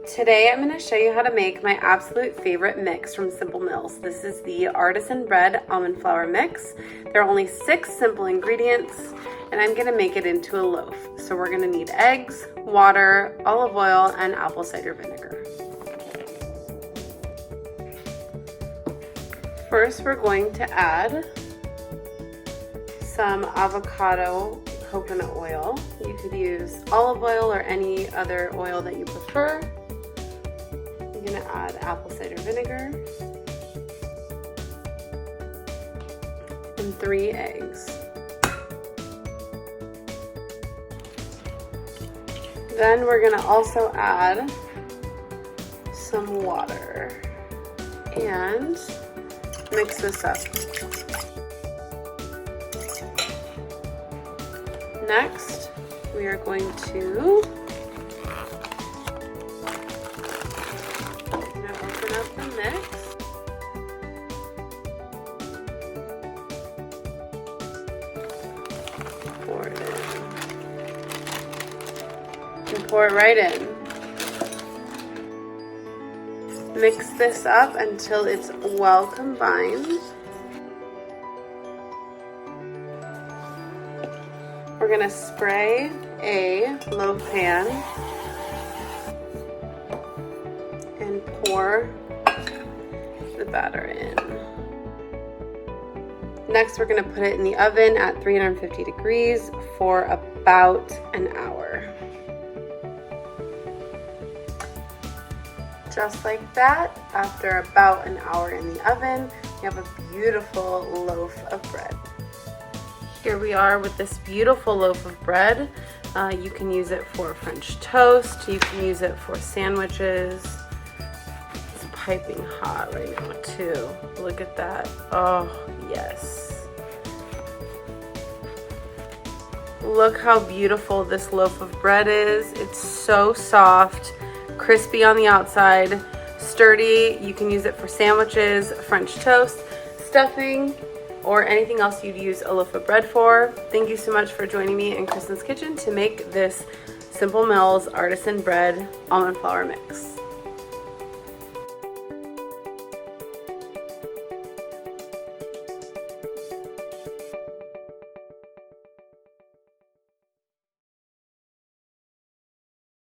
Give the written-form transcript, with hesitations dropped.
Today I'm going to show you how to make my absolute favorite mix from Simple Mills. This is the Artisan Bread Almond Flour Mix. There are only 6 simple ingredients and I'm going to make it into a loaf. So we're going to need eggs, water, olive oil, and apple cider vinegar. First we're going to add some avocado coconut oil. You could use olive oil or any other oil that you prefer. I'm going to add apple cider vinegar and 3 eggs. Then we're going to also add some water and mix this up. Next, we are going to open up the mix. Pour it in. And pour it right in. Mix this up until it's well combined. We're going to spray a loaf pan and pour the batter in. Next, we're going to put it in the oven at 350 degrees for about an hour. Just like that, after about an hour in the oven, we have a beautiful loaf of bread. Here we are with this beautiful loaf of bread. You can use it for French toast. You can use it for sandwiches. It's piping hot right now too. Look at that. Oh, yes. Look how beautiful this loaf of bread is. It's so soft, crispy on the outside, sturdy. You can use it for sandwiches, French toast, stuffing, or anything else you'd use a loaf of bread for. Thank you so much for joining me in Krysten's kitchen to make this Simple Mills Artisan Bread Almond Flour Mix.